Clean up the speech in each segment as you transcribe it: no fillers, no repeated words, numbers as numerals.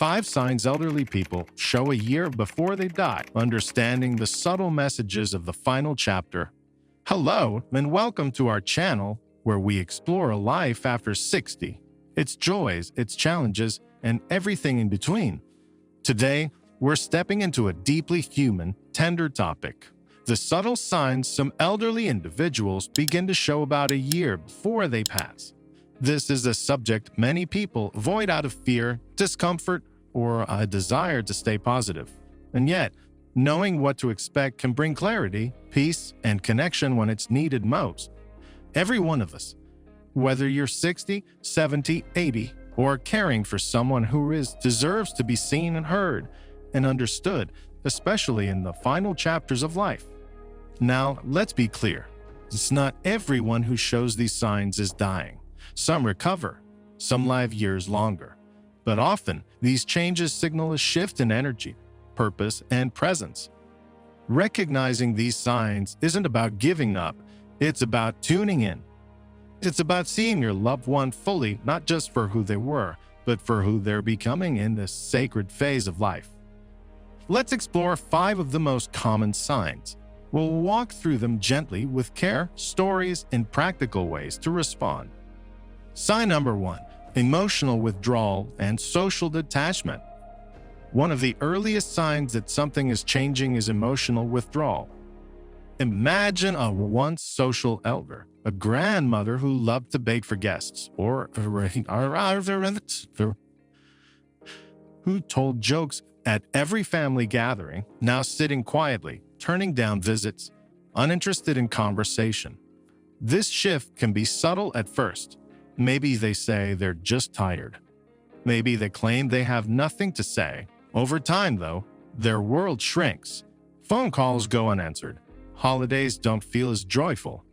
5 signs elderly people show a year before they die, understanding the subtle messages of the final chapter. Hello, and welcome to our channel where we explore a life after 60, its joys, its challenges, and everything in between. Today, we're stepping into a deeply human, tender topic: the subtle signs some elderly individuals begin to show about a year before they pass. This is a subject many people avoid out of fear, discomfort, or a desire to stay positive. And yet, knowing what to expect can bring clarity, peace, and connection when it's needed most. Every one of us, whether you're 60, 70, 80, or caring for someone who deserves to be seen and heard and understood, especially in the final chapters of life. Now, let's be clear. It's not everyone who shows these signs is dying. Some recover, some live years longer. But often, these changes signal a shift in energy, purpose, and presence. Recognizing these signs isn't about giving up, it's about tuning in. It's about seeing your loved one fully, not just for who they were, but for who they're becoming in this sacred phase of life. Let's explore 5 of the most common signs. We'll walk through them gently with care, stories, and practical ways to respond. Sign number 1, emotional withdrawal and social detachment. One of the earliest signs that something is changing is emotional withdrawal. Imagine a once social elder, a grandmother who loved to bake for guests, or who told jokes at every family gathering, now sitting quietly, turning down visits, uninterested in conversation. This shift can be subtle at first. Maybe they say they're just tired. Maybe they claim they have nothing to say. Over time, though, their world shrinks. Phone calls go unanswered. Holidays don't feel as joyful.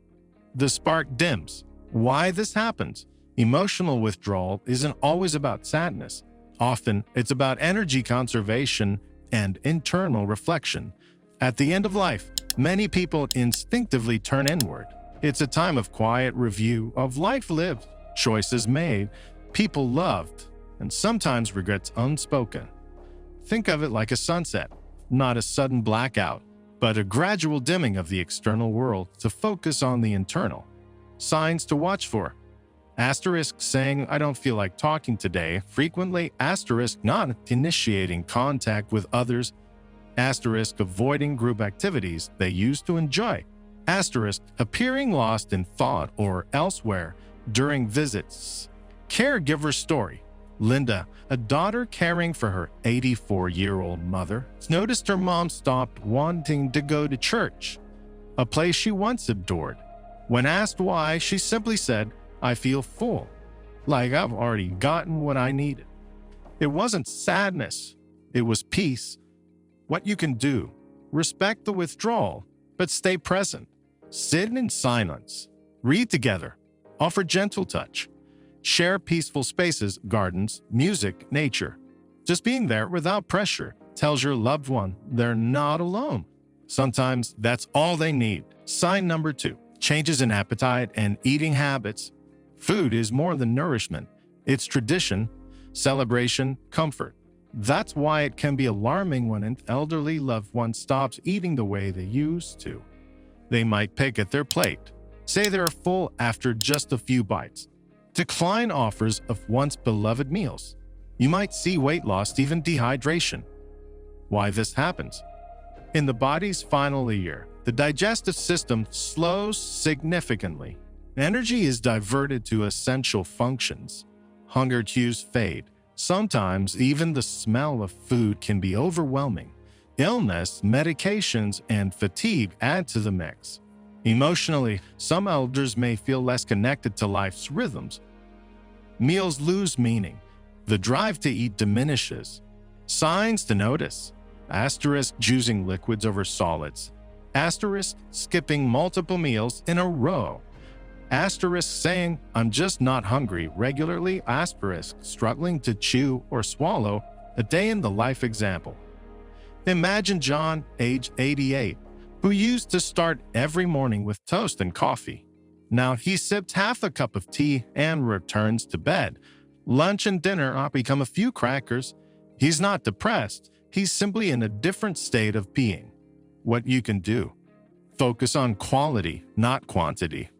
The spark dims. Why this happens? Emotional withdrawal isn't always about sadness. Often, it's about energy conservation and internal reflection. At the end of life, many people instinctively turn inward. It's a time of quiet review of life lived, choices made, people loved, and sometimes regrets unspoken. Think of it like a sunset, not a sudden blackout, but a gradual dimming of the external world to focus on the internal. Signs to watch for: asterisk saying, "I don't feel like talking today," frequently; asterisk not initiating contact with others; asterisk avoiding group activities they used to enjoy; asterisk appearing lost in thought or elsewhere during visits. Caregiver story: Linda, a daughter caring for her 84-year-old mother, noticed her mom stopped wanting to go to church, a place she once adored. When asked why, she simply said, "I feel full, like I've already gotten what I needed." It wasn't sadness, it was peace. What you can do: respect the withdrawal, but stay present. Sit in silence. Read together. Offer gentle touch. Share peaceful spaces, gardens, music, nature. Just being there without pressure tells your loved one they're not alone. Sometimes that's all they need. Sign number 2, changes in appetite and eating habits. Food is more than nourishment. It's tradition, celebration, comfort. That's why it can be alarming when an elderly loved one stops eating the way they used to. They might pick at their plate, say they're full after just a few bites, decline offers of once beloved meals. You might see weight loss, even dehydration. Why this happens? In the body's final year, the digestive system slows significantly. Energy is diverted to essential functions. Hunger cues fade. Sometimes even the smell of food can be overwhelming. Illness, medications, and fatigue add to the mix. Emotionally, some elders may feel less connected to life's rhythms. Meals lose meaning. The drive to eat diminishes. Signs to notice: asterisk choosing liquids over solids, asterisk skipping multiple meals in a row, asterisk saying, "I'm just not hungry" regularly, asterisk struggling to chew or swallow. A day in the life example. Imagine John, age 88, who used to start every morning with toast and coffee. Now he sipped half a cup of tea and returns to bed. Lunch and dinner become a few crackers. He's not depressed, he's simply in a different state of being. What you can do: focus on quality, not quantity.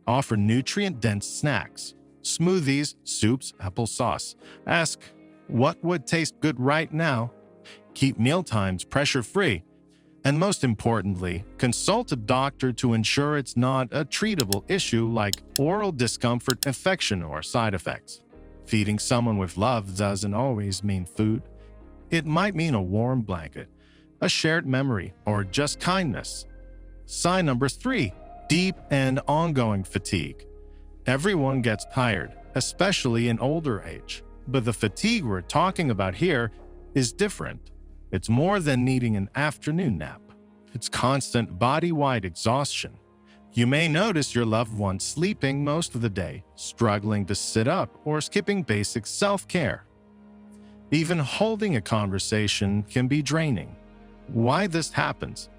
Offer nutrient-dense snacks, smoothies, soups, applesauce. Ask, what would taste good right now? Keep mealtimes pressure-free. And most importantly, consult a doctor to ensure it's not a treatable issue like oral discomfort, infection, or side effects. Feeding someone with love doesn't always mean food. It might mean a warm blanket, a shared memory, or just kindness. Sign number 3, deep and ongoing fatigue. Everyone gets tired, especially in older age. But the fatigue we're talking about here is different. It's more than needing an afternoon nap. It's constant body-wide exhaustion. You may notice your loved one sleeping most of the day, struggling to sit up, or skipping basic self-care. Even holding a conversation can be draining. Why this happens?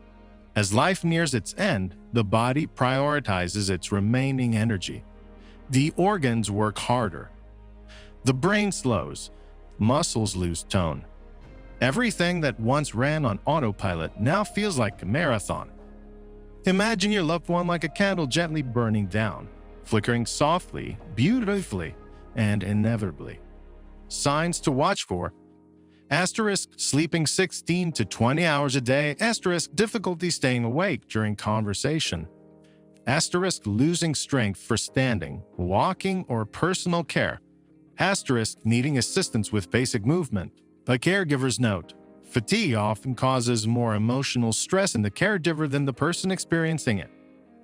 As life nears its end, the body prioritizes its remaining energy. The organs work harder. The brain slows. Muscles lose tone. Everything that once ran on autopilot now feels like a marathon. Imagine your loved one like a candle gently burning down, flickering softly, beautifully, and inevitably. Signs to watch for: asterisk, sleeping 16 to 20 hours a day, asterisk, difficulty staying awake during conversation, asterisk, losing strength for standing, walking, or personal care, asterisk, needing assistance with basic movement. A caregiver's note: fatigue often causes more emotional stress in the caregiver than the person experiencing it.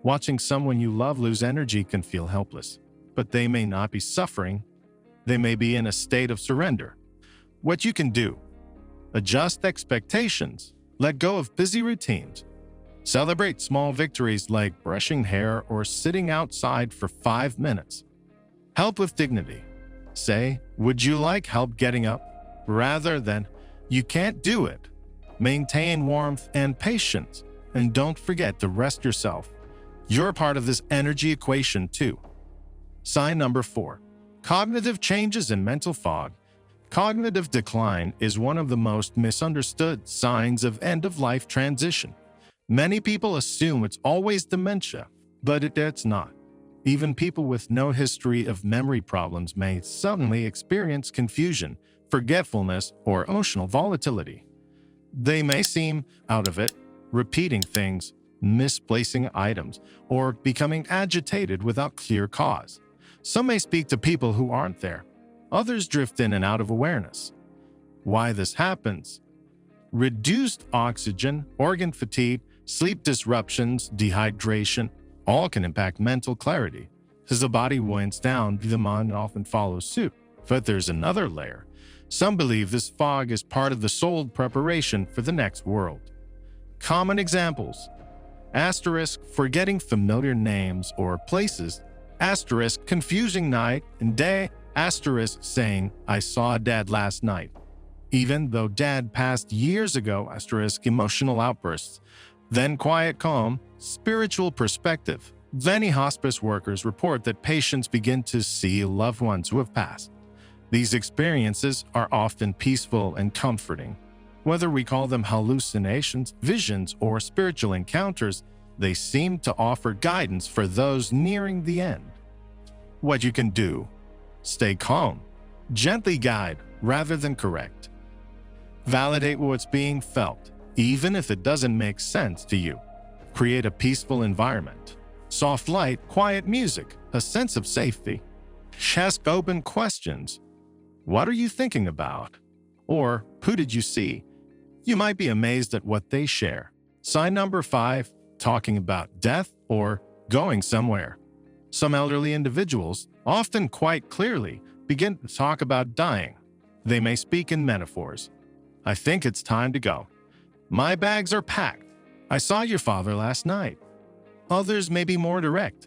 Watching someone you love lose energy can feel helpless, but they may not be suffering. They may be in a state of surrender. What you can do: adjust expectations, let go of busy routines, celebrate small victories like brushing hair or sitting outside for 5 minutes. Help with dignity. Say, would you like help getting up? Rather than, you can't do it. Maintain warmth and patience, and don't forget to rest yourself. You're part of this energy equation too. Sign number 4, cognitive changes and mental fog. Cognitive decline is one of the most misunderstood signs of end-of-life transition. Many people assume it's always dementia, but it's not. Even people with no history of memory problems may suddenly experience confusion, forgetfulness, or emotional volatility. They may seem out of it, repeating things, misplacing items, or becoming agitated without clear cause. Some may speak to people who aren't there. Others drift in and out of awareness. Why this happens? Reduced oxygen, organ fatigue, sleep disruptions, dehydration, all can impact mental clarity. As the body winds down, the mind often follows suit. But there's another layer. Some believe this fog is part of the soul preparation for the next world. Common examples: asterisk, forgetting familiar names or places, asterisk, confusing night and day, asterisk, saying, I saw Dad last night, even though Dad passed years ago, asterisk, emotional outbursts, then quiet calm, spiritual perspective. Many hospice workers report that patients begin to see loved ones who have passed. These experiences are often peaceful and comforting. Whether we call them hallucinations, visions, or spiritual encounters, they seem to offer guidance for those nearing the end. What you can do: stay calm, gently guide rather than correct. Validate what's being felt, even if it doesn't make sense to you. Create a peaceful environment. Soft light, quiet music, a sense of safety. Ask open questions. What are you thinking about? Or who did you see? You might be amazed at what they share. Sign number 5, talking about death or going somewhere. Some elderly individuals, often quite clearly, begin to talk about dying. They may speak in metaphors. I think it's time to go. My bags are packed. I saw your father last night. Others may be more direct.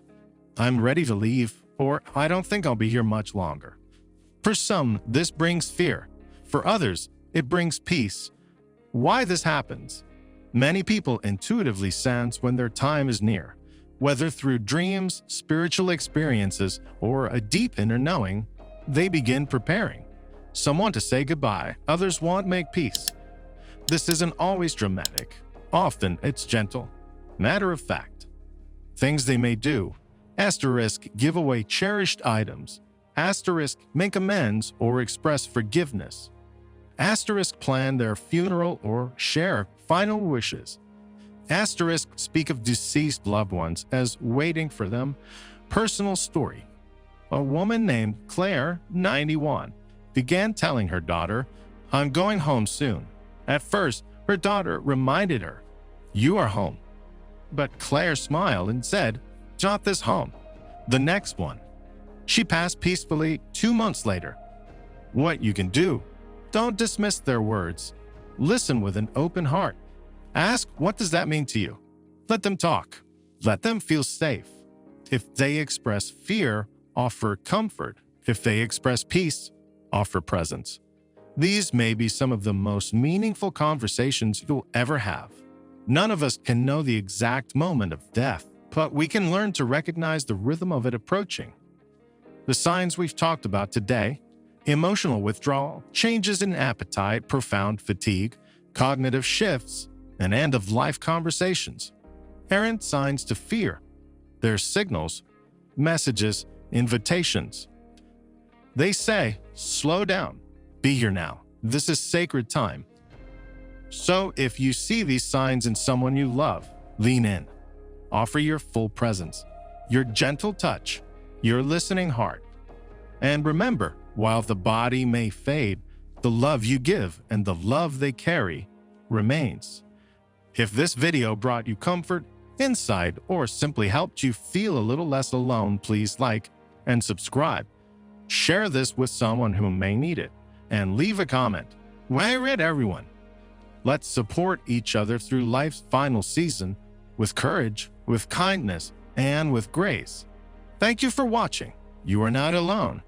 I'm ready to leave, or I don't think I'll be here much longer. For some, this brings fear. For others, it brings peace. Why this happens? Many people intuitively sense when their time is near. Whether through dreams, spiritual experiences, or a deep inner knowing, they begin preparing. Some want to say goodbye, others want to make peace. This isn't always dramatic. Often it's gentle, matter of fact. Things they may do. Asterisk, give away cherished items. Asterisk, make amends or express forgiveness. Asterisk, plan their funeral or share final wishes. Asterisk, speak of deceased loved ones as waiting for them. Personal story. A woman named Claire, 91, began telling her daughter, "I'm going home soon." At first, her daughter reminded her, "You are home." But Claire smiled and said, "Not this home. The next one." She passed peacefully 2 months later. What you can do: don't dismiss their words. Listen with an open heart. Ask, what does that mean to you? Let them talk. Let them feel safe. If they express fear, offer comfort. If they express peace, offer presence. These may be some of the most meaningful conversations you'll ever have. None of us can know the exact moment of death, but we can learn to recognize the rhythm of it approaching. The signs we've talked about today: emotional withdrawal, changes in appetite, profound fatigue, cognitive shifts, and end-of-life conversations. Aren't signs to fear. They're signals, messages, invitations. They say, slow down, be here now. This is sacred time. So if you see these signs in someone you love, lean in. Offer your full presence, your gentle touch, your listening heart. And remember, while the body may fade, the love you give and the love they carry remains. If this video brought you comfort, insight, or simply helped you feel a little less alone, please like and subscribe. Share this with someone who may need it, and leave a comment. I read everyone. Let's support each other through life's final season with courage, with kindness, and with grace. Thank you for watching. You are not alone.